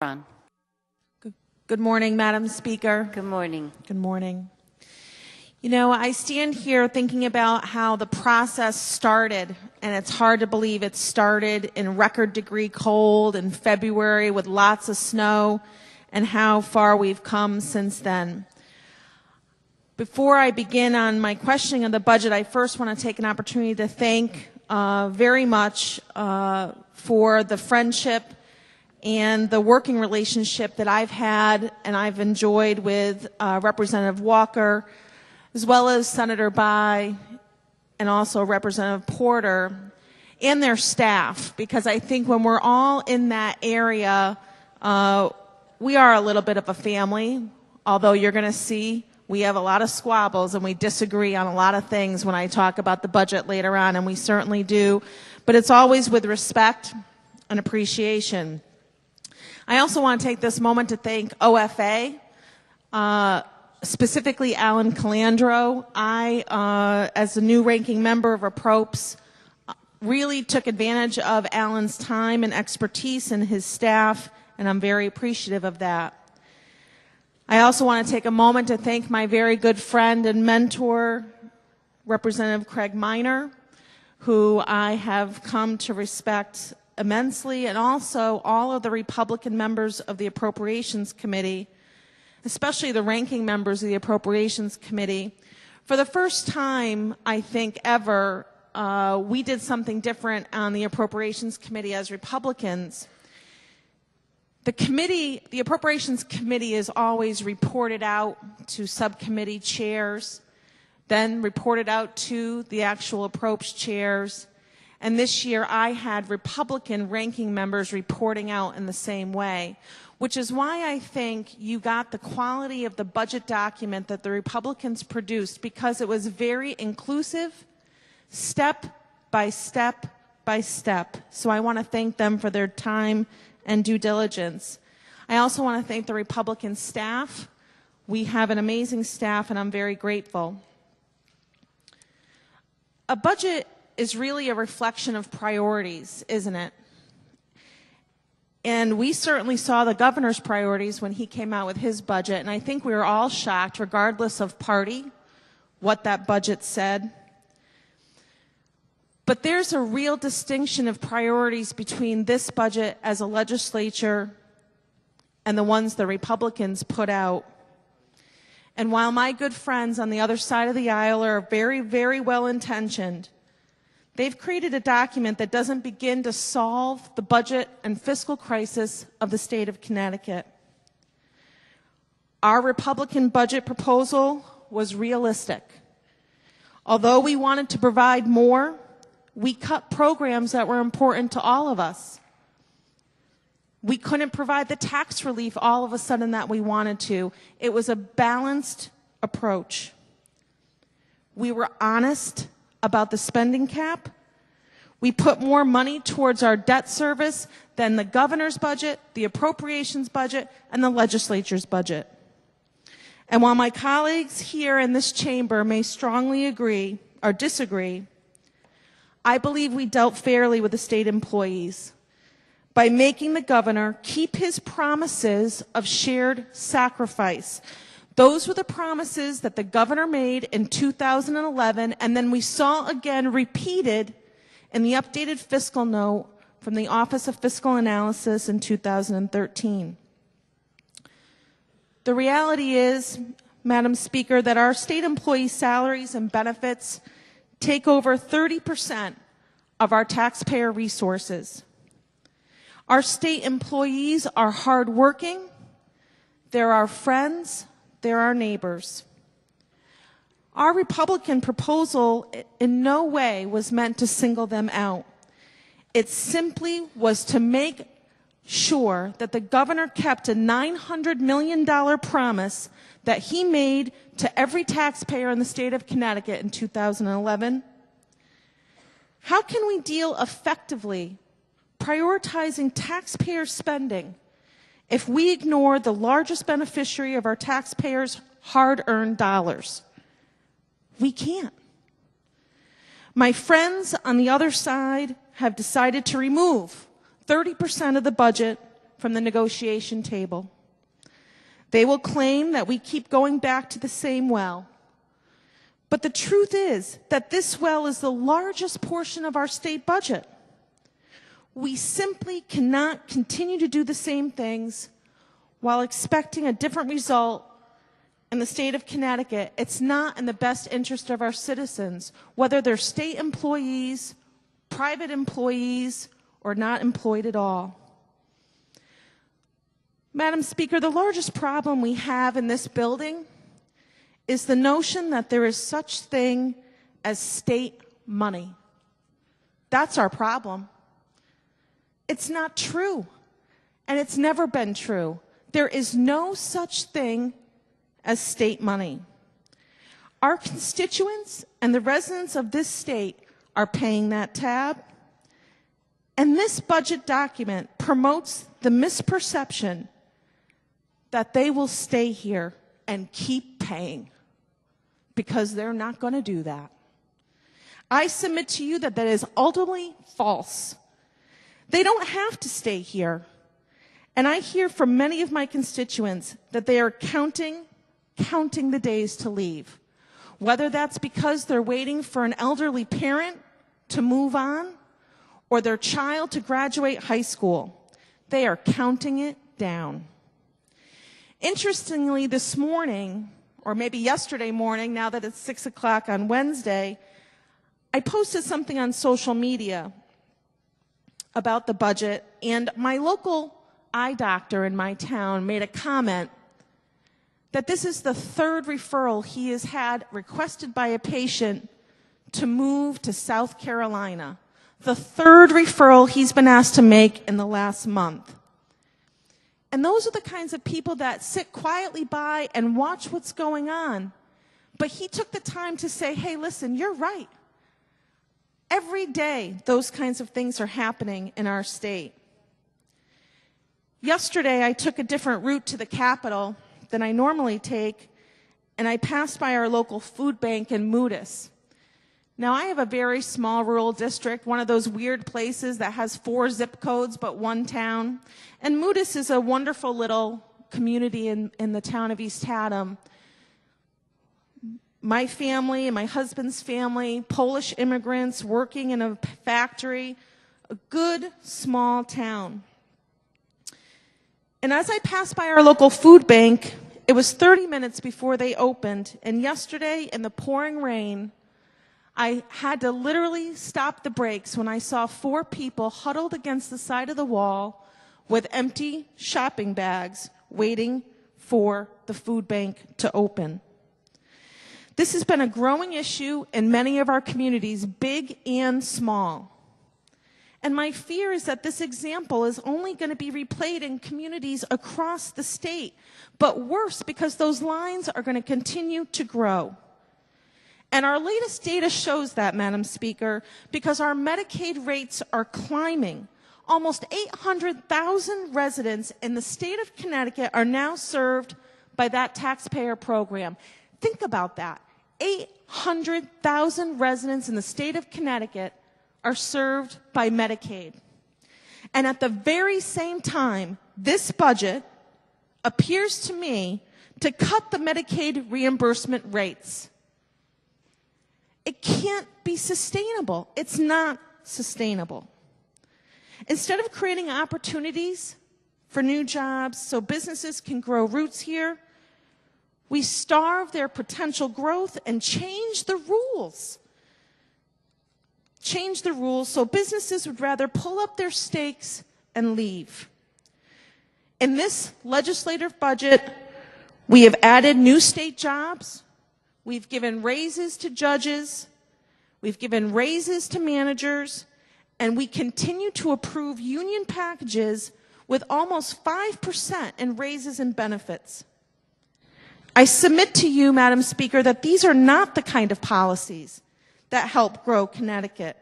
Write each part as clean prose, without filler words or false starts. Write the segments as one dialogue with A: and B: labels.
A: Ziobron.
B: Good morning, Madam Speaker.
A: Good morning.
B: Good morning. You know, I stand here thinking about how the process started, and it's hard to believe it started in record degree cold in February with lots of snow, and how far we've come since then. Before I begin on my questioning of the budget, I first want to take an opportunity to thank very much for the friendship and the working relationship that I've had and I've enjoyed with Representative Walker, as well as Senator Bai and also Representative Porter and their staff, because I think when we're all in that area, we are a little bit of a family, although you're going to see we have a lot of squabbles and we disagree on a lot of things when I talk about the budget later on, and we certainly do, but it's always with respect and appreciation. I also want to take this moment to thank OFA, specifically Alan Calandro. I, as a new ranking member of APROPS, really took advantage of Alan's time and expertise and his staff, and I'm very appreciative of that. I also want to take a moment to thank my very good friend and mentor, Representative Craig Minor, who I have come to respect immensely, and also all of the Republican members of the Appropriations Committee, especially the ranking members of the Appropriations Committee. For the first time, I think, ever, we did something different on the Appropriations Committee as Republicans. The Appropriations Committee is always reported out to subcommittee chairs, then reported out to the actual approach chairs, and this year I had Republican ranking members reporting out in the same way, which is why I think you got the quality of the budget document that the Republicans produced, because it was very inclusive, step by step by step. So I want to thank them for their time and due diligence. I also want to thank the Republican staff. We have an amazing staff, and I'm very grateful. A budget is really a reflection of priorities, isn't it? And we certainly saw the governor's priorities when he came out with his budget, and I think we were all shocked, regardless of party, what that budget said. But there's a real distinction of priorities between this budget as a legislature and the ones the Republicans put out. And while my good friends on the other side of the aisle are very, very well intentioned, they've created a document that doesn't begin to solve the budget and fiscal crisis of the state of Connecticut. Our Republican budget proposal was realistic. Although we wanted to provide more, we cut programs that were important to all of us. We couldn't provide the tax relief all of a sudden that we wanted to. It was a balanced approach. We were honest about the spending cap. We put more money towards our debt service than the governor's budget, the appropriations budget, and the legislature's budget. And while my colleagues here in this chamber may strongly agree or disagree, I believe we dealt fairly with the state employees by making the governor keep his promises of shared sacrifice. Those were the promises that the governor made in 2011, and then we saw again repeated in the updated fiscal note from the Office of Fiscal Analysis in 2013. The reality is, Madam Speaker, that our state employee salaries and benefits take over 30% of our taxpayer resources. Our state employees are hardworking, they're our friends, they're our neighbors. Our Republican proposal in no way was meant to single them out. It simply was to make sure that the governor kept a $900 million promise that he made to every taxpayer in the state of Connecticut in 2011. How can we deal effectively prioritizing taxpayer spending if we ignore the largest beneficiary of our taxpayers' hard-earned dollars? We can't. My friends on the other side have decided to remove 30% of the budget from the negotiation table. They will claim that we keep going back to the same well. But the truth is that this well is the largest portion of our state budget. We simply cannot continue to do the same things while expecting a different result in the state of Connecticut. It's not in the best interest of our citizens, whether they're state employees, private employees, or not employed at all. Madam Speaker, the largest problem we have in this building is the notion that there is such thing as state money. That's our problem. It's not true, and it's never been true. There is no such thing as state money. Our constituents and the residents of this state are paying that tab, and this budget document promotes the misperception that they will stay here and keep paying, because they're not going to do that. I submit to you that that is ultimately false. They don't have to stay here. And I hear from many of my constituents that they are counting the days to leave. Whether that's because they're waiting for an elderly parent to move on or their child to graduate high school, they are counting it down. Interestingly, this morning, or maybe yesterday morning, now that it's 6 o'clock on Wednesday, I posted something on social media about the budget, and my local eye doctor in my town made a comment that this is the third referral he has had requested by a patient to move to South Carolina. The third referral he's been asked to make in the last month. And those are the kinds of people that sit quietly by and watch what's going on. But he took the time to say, hey, listen, you're right. Every day, those kinds of things are happening in our state. Yesterday, I took a different route to the Capitol than I normally take, and I passed by our local food bank in Moodus. Now, I have a very small rural district, one of those weird places that has 4 zip codes but 1 town. And Moodus is a wonderful little community in the town of East Haddam. My family and my husband's family, Polish immigrants working in a factory, a good small town. And as I passed by our local food bank, it was 30 minutes before they opened, and yesterday in the pouring rain, I had to literally stop the brakes when I saw 4 people huddled against the side of the wall with empty shopping bags waiting for the food bank to open. This has been a growing issue in many of our communities, big and small. And my fear is that this example is only going to be replayed in communities across the state, but worse, because those lines are going to continue to grow. And our latest data shows that, Madam Speaker, because our Medicaid rates are climbing. Almost 800,000 residents in the state of Connecticut are now served by that taxpayer program. Think about that. 800,000 residents in the state of Connecticut are served by Medicaid. And at the very same time, this budget appears to me to cut the Medicaid reimbursement rates. It can't be sustainable. It's not sustainable. Instead of creating opportunities for new jobs so businesses can grow roots here, we starve their potential growth and change the rules. Change the rules so businesses would rather pull up their stakes and leave. In this legislative budget, we have added new state jobs. We've given raises to judges. We've given raises to managers. And we continue to approve union packages with almost 5% in raises and benefits. I submit to you, Madam Speaker, that these are not the kind of policies that help grow Connecticut.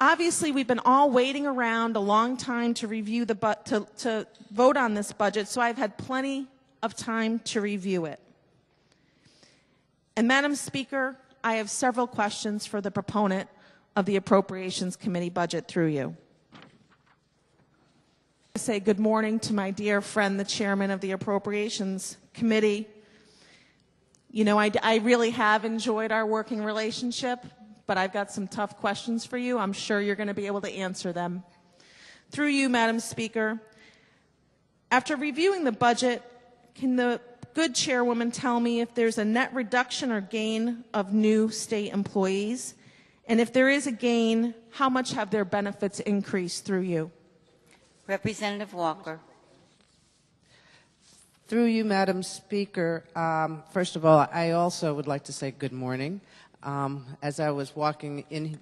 B: Obviously, we've been all waiting around a long time to review to vote on this budget, so I've had plenty of time to review it. And Madam Speaker, I have several questions for the proponent of the Appropriations Committee budget through you. Say good morning to my dear friend, the chairman of the Appropriations Committee. You know, I really have enjoyed our working relationship, but I've got some tough questions for you. I'm sure you're going to be able to answer them. Through you, Madam Speaker, after reviewing the budget, can the good chairwoman tell me if there's a net reduction or gain of new state employees? And if there is a gain, how much have their benefits increased through you?
A: Representative Walker.
C: Through you, Madam Speaker, first of all, I also would like to say good morning. As I was walking in